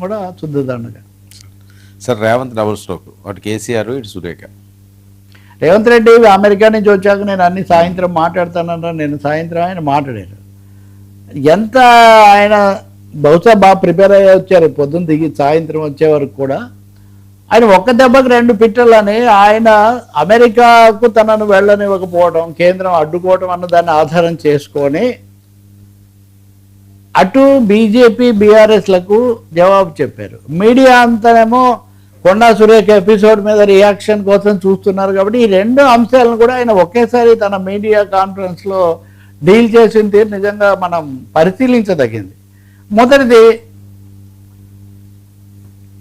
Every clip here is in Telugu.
కూడా చుద్దుదండగా. సార్ రేవంత్ డబుల్ స్ట్రోక్, అటు కేసీఆర్ ఇటు సురేఖ. రేవంత్ రెడ్డి అమెరికా నుంచి వచ్చాక నేను అన్ని సాయంత్రం మాట్లాడతానన్నా, నేను సాయంత్రం ఆయన మాట్లాడాను. ఎంత ఆయన బహుశా బాగా ప్రిపేర్ అయ్యి వచ్చారు, పొద్దున్న దిగి సాయంత్రం వచ్చే వరకు కూడా. ఆయన ఒక్క దెబ్బకి 2 పిట్టలని ఆయన అమెరికాకు తనను వెళ్ళనివ్వకపోవడం, కేంద్రం అడ్డుకోవడం అన్న దాన్ని ఆధారం చేసుకొని అటు బీజేపీ బీఆర్ఎస్లకు జవాబు చెప్పారు. మీడియా అంతానేమో కొండా సురేఖ ఎపిసోడ్ మీద రియాక్షన్ కోసం చూస్తున్నారు. కాబట్టి ఈ 2 అంశాలను కూడా ఆయన ఒకేసారి తన మీడియా కాన్ఫరెన్స్లో డీల్ చేసిన తీరు నిజంగా మనం పరిశీలించదగింది. మొదటిది,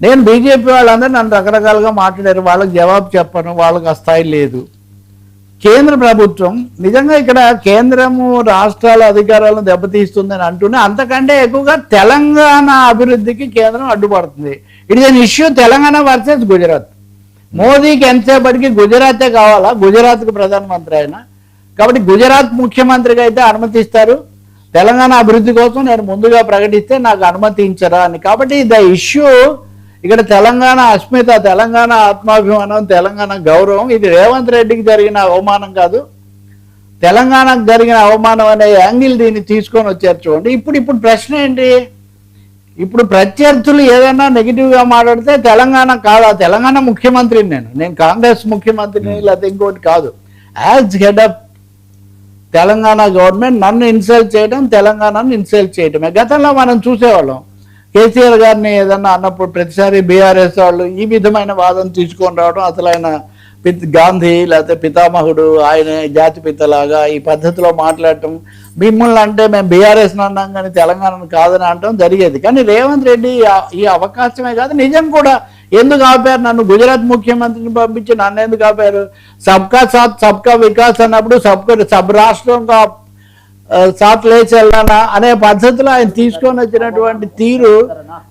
నేను బీజేపీ వాళ్ళందరూ నన్ను రకరకాలుగా మాట్లాడారు, వాళ్ళకి జవాబు చెప్పను, వాళ్ళకి ఆ స్థాయి లేదు. కేంద్ర ప్రభుత్వం నిజంగా ఇక్కడ కేంద్రము రాష్ట్రాల అధికారాలను దెబ్బతీస్తుందని అంటూనే అంతకంటే ఎక్కువగా తెలంగాణ అభివృద్ధికి కేంద్రం అడ్డుపడుతుంది. It is an issue Telangana versus Gujarat. మోదీకి ఎంతసేపటికి గుజరాతే కావాలా, గుజరాత్కి ప్రధానమంత్రి అయినా. కాబట్టి గుజరాత్ ముఖ్యమంత్రిగా అయితే అనుమతిస్తారు, తెలంగాణ అభివృద్ధి కోసం నేను ముందుగా ప్రకటిస్తే నాకు అనుమతించరా అని. కాబట్టి ద ఇష్యూ ఇక్కడ తెలంగాణ అస్మిత, తెలంగాణ ఆత్మాభిమానం, తెలంగాణ గౌరవం. ఇది రేవంత్ రెడ్డికి జరిగిన అవమానం కాదు, తెలంగాణకు జరిగిన అవమానం అనే యాంగిల్ దీన్ని తీసుకొని వచ్చారు చూడండి. ఇప్పుడు ప్రశ్న ఏంటి? ఇప్పుడు ప్రత్యర్థులు ఏదైనా నెగిటివ్గా మాట్లాడితే తెలంగాణ కాదా, తెలంగాణ ముఖ్యమంత్రిని నేను కాంగ్రెస్ ముఖ్యమంత్రిని లేకపోతే ఇంకోటి కాదు. As head of Telangana government నన్ను ఇన్సల్ట్ చేయడం, తెలంగాణను ఇన్సల్ట్ చేయడమే. గతంలో మనం చూసేవాళ్ళం, కేసీఆర్ గారిని ఏదన్నా అన్నప్పుడు ప్రతిసారి బీఆర్ఎస్ వాళ్ళు ఈ విధమైన వాదన తీసుకొని రావడం, అసలు ఆయన గాంధీ లేకపోతే పితామహుడు, ఆయన జాతిపితలాగా ఈ పద్ధతిలో మాట్లాడటం, మిమ్మల్ని అంటే మేము బీఆర్ఎస్ని అన్నాం కానీ తెలంగాణను కాదని అనటం జరిగేది. కానీ రేవంత్ రెడ్డి ఈ అవకాశమే కాదు, నిజం కూడా. ఎందుకు ఆపారు నన్ను? గుజరాత్ ముఖ్యమంత్రిని పంపించి నన్ను ఎందుకు ఆపారు? సబ్కా సాత్ సబ్కా వికాస్ అన్నప్పుడు సబ్ రాష్ట్రంగా సాత్ లేచి వెళ్ళానా అనే పద్ధతిలో ఆయన తీసుకొని వచ్చినటువంటి తీరు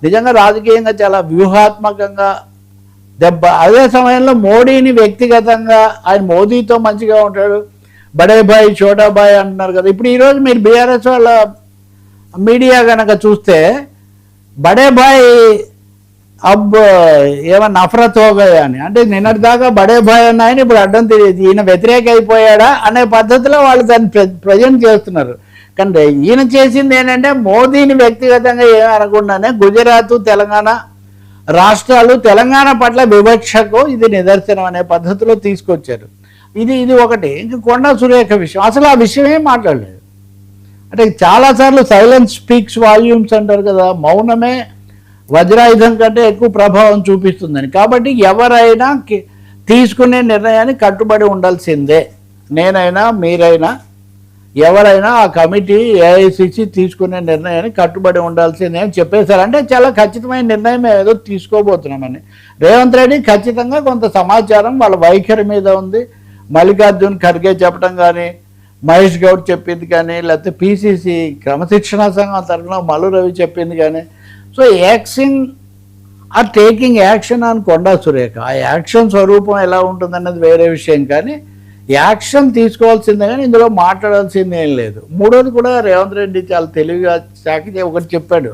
నిజంగా రాజకీయంగా చాలా వ్యూహాత్మకంగా దెబ్బ. అదే సమయంలో మోడీని వ్యక్తిగతంగా ఆయన మోదీతో మంచిగా ఉంటాడు, బడే భాయ్ చోటా భాయ్ అంటున్నారు కదా. ఇప్పుడు ఈరోజు మీరు బీఆర్ఎస్ వాళ్ళ మీడియా కనుక చూస్తే బడే భాయ్ అబ్ ఏమన్నా నఫరత్ హోగయా అని, అంటే నిన్నటి దాకా బడే భాయ్ అన్న ఆయన ఇప్పుడు అడ్డం తెలియదు, ఈయన వ్యతిరేక అయిపోయాడా అనే పద్ధతిలో వాళ్ళు దాన్ని ప్రజెంట్ చేస్తున్నారు. కానీ ఈయన చేసింది ఏంటంటే మోదీని వ్యక్తిగతంగా ఏమీ అనకుండానే గుజరాత్, తెలంగాణ రాష్ట్రాలు తెలంగాణ పట్ల వివక్షకు ఇది నిదర్శనం అనే పద్ధతిలో తీసుకొచ్చారు. ఇది ఒకటి. ఇంక కొండా సురేఖ విషయం, అసలు ఆ విషయం ఏం మాట్లాడలేదు. అంటే చాలాసార్లు సైలెన్స్ స్పీక్స్ వాల్యూమ్స్ అంటారు కదా, మౌనమే వజ్రాయుధం కంటే ఎక్కువ ప్రభావం చూపిస్తుందని. కాబట్టి ఎవరైనా తీసుకునే నిర్ణయాన్ని కట్టుబడి ఉండాల్సిందే. నేనైనా మీరైనా ఎవరైనా ఆ కమిటీ ఏఐసిసి తీసుకునే నిర్ణయాన్ని కట్టుబడి ఉండాల్సిందే అని చెప్పేశారు. అంటే చాలా ఖచ్చితమైన నిర్ణయం ఏదో తీసుకోబోతున్నామని. రేవంత్ రెడ్డి ఖచ్చితంగా కొంత సమాచారం వాళ్ళ వైఖరి మీద ఉంది. మల్లికార్జున్ ఖర్గే చెప్పడం కానీ, మహేష్ గౌడ్ చెప్పింది కానీ, లేకపోతే పిసిసి క్రమశిక్షణా సంఘం తరఫున మల్లు రవి చెప్పింది కానీ. So action are taking action on Konda Surekha. ఆ యాక్షన్ స్వరూపం ఎలా ఉంటుందన్నది వేరే విషయం, కానీ యాక్షన్ తీసుకోవాల్సిందే కానీ ఇందులో మాట్లాడాల్సింది ఏం లేదు. మూడోది కూడా రేవంత్ రెడ్డి చాలా తెలివిగా ఒకటి చెప్పాడు,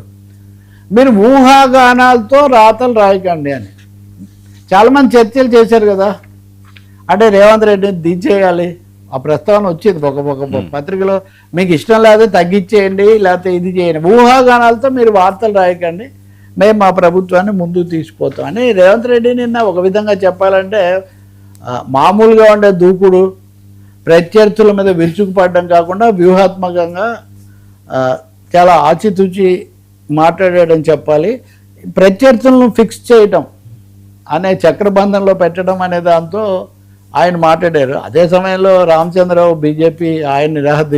మీరు ఊహాగానాలతో రాతలు రాయకండి అని. చాలామంది చర్చలు చేశారు కదా, అంటే రేవంత్ రెడ్డిని దించేయాలి, ఆ ప్రస్తావన వచ్చింది ఒక పత్రికలో, మీకు ఇష్టం లేకపోతే తగ్గించేయండి లేకపోతే ఇది చేయండి, ఊహాగానాలతో మీరు వార్తలు రాయకండి, మేము మా ప్రభుత్వాన్ని ముందుకు తీసుకుపోతాం అని రేవంత్ రెడ్డి నిన్న ఒక విధంగా చెప్పాలంటే మామూలుగా ఉండే దూకుడు, ప్రత్యర్థుల మీద విరుచుకుపడడం కాకుండా వ్యూహాత్మకంగా చాలా ఆచితూచి మాట్లాడాడని చెప్పాలి. ప్రత్యర్థులను ఫిక్స్ చేయటం అనే చక్రబంధంలో పెట్టడం అనే దాంతో ఆయన మాట్లాడారు. అదే సమయంలో రామచంద్రరావు బీజేపీ ఆయన నిరాహార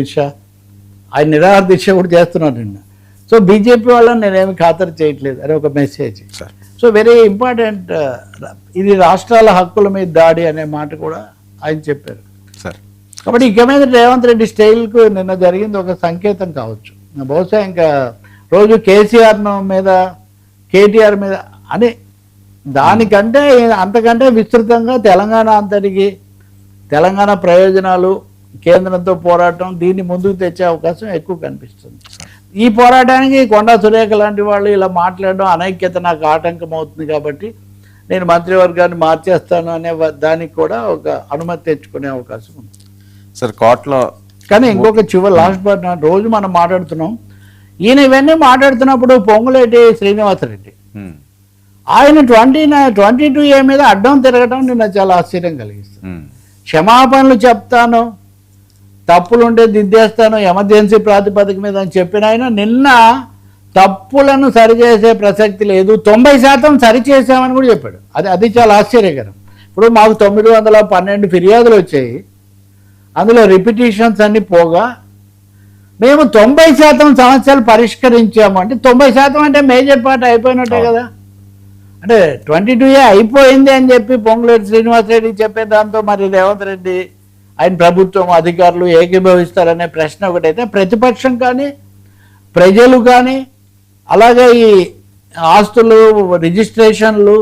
దీక్ష కూడా చేస్తున్నారు నిన్న. సో బీజేపీ వాళ్ళని నేనేమి ఖాతరు చేయట్లేదు అని ఒక మెసేజ్. సో వెరీ ఇంపార్టెంట్, ఇది రాష్ట్రాల హక్కుల మీద దాడి అనే మాట కూడా ఆయన చెప్పారు సార్. కాబట్టి ఇక మీద రేవంత్ రెడ్డి స్టైల్కు నిన్న జరిగింది ఒక సంకేతం కావచ్చు. బహుశా ఇంకా రోజు కేసీఆర్ మీద కేటీఆర్ మీద అని దానికంటే అంతకంటే విస్తృతంగా తెలంగాణ అంతటికి తెలంగాణ ప్రయోజనాలు, కేంద్రంతో పోరాటం, దీన్ని ముందుకు తెచ్చే అవకాశం ఎక్కువ కనిపిస్తుంది. ఈ పోరాటానికి కొండా సురేఖ లాంటి వాళ్ళు ఇలా మాట్లాడడం అనైక్యత నాకు ఆటంకం అవుతుంది కాబట్టి నేను మంత్రివర్గాన్ని మార్చేస్తాను అనే దానికి కూడా ఒక అనుమతి తెచ్చుకునే అవకాశం ఉంది. సార్ కోర్టులో కానీ ఇంకొక చివరి లాస్ట్ పార్ట్ రోజు మనం మాట్లాడుతున్నాం, ఈయన ఇవన్నీ మాట్లాడుతున్నప్పుడు పొంగులేటి శ్రీనివాసరెడ్డి ఆయన 22A మీద అడ్డం తిరగడం నిన్న చాలా ఆశ్చర్యం కలిగిస్తుంది. క్షమాపణలు చెప్తాను, తప్పులుంటే దిద్దేస్తాను ఎమర్జెన్సీ ప్రాతిపదిక మీద అని చెప్పిన ఆయన నిన్న తప్పులను సరిచేసే ప్రసక్తి లేదు, 90% సరిచేసామని కూడా చెప్పాడు. అది చాలా ఆశ్చర్యకరం. ఇప్పుడు మాకు 912 ఫిర్యాదులు వచ్చాయి, అందులో రిపిటీషన్స్ అన్ని పోగా మేము 90% సమస్యలు పరిష్కరించాము. అంటే 90% అంటే మేజర్ పార్ట్ అయిపోయినట్టే కదా. అంటే 22A అయిపోయింది అని చెప్పి పొంగులేటి శ్రీనివాసరెడ్డి చెప్పే దాంతో మరి రేవంత్ రెడ్డి ఆయన ప్రభుత్వం అధికారులు ఏకీభవిస్తారనే ప్రశ్న ఒకటైతే, ప్రతిపక్షం కానీ ప్రజలు కానీ అలాగే ఈ ఆస్తులు రిజిస్ట్రేషన్లు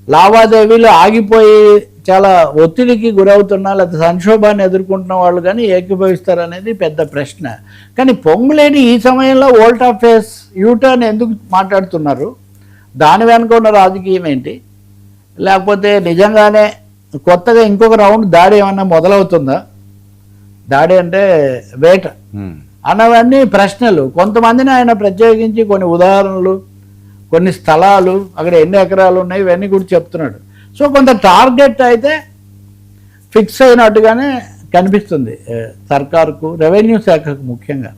లావాదేవీలు ఆగిపోయి చాలా ఒత్తిడికి గురవుతున్నా లేదా సంక్షోభాన్ని ఎదుర్కొంటున్న వాళ్ళు కానీ ఏకీభవిస్తారనేది పెద్ద ప్రశ్న. కానీ పొంగులేటి ఈ సమయంలో వోల్ట్ ఆఫ్ ఫేస్ యూటర్న్ ఎందుకు మాట్లాడుతున్నారు, దాని వెనుక ఉన్న రాజకీయం ఏంటి, లేకపోతే నిజంగానే కొత్తగా ఇంకొక రౌండ్ దాడి ఏమన్నా మొదలవుతుందా, దాడి అంటే వేట అన్నవన్నీ ప్రశ్నలు. కొంతమందిని ఆయన ప్రత్యేకించి కొన్ని ఉదాహరణలు, కొన్ని స్థలాలు, అక్కడ ఎన్ని ఎకరాలు ఉన్నాయి ఇవన్నీ కూడా చెప్తున్నాడు. సో కొంత టార్గెట్ అయితే ఫిక్స్ అయినట్టుగానే కనిపిస్తుంది సర్కారుకు, రెవెన్యూ శాఖకు ముఖ్యంగా.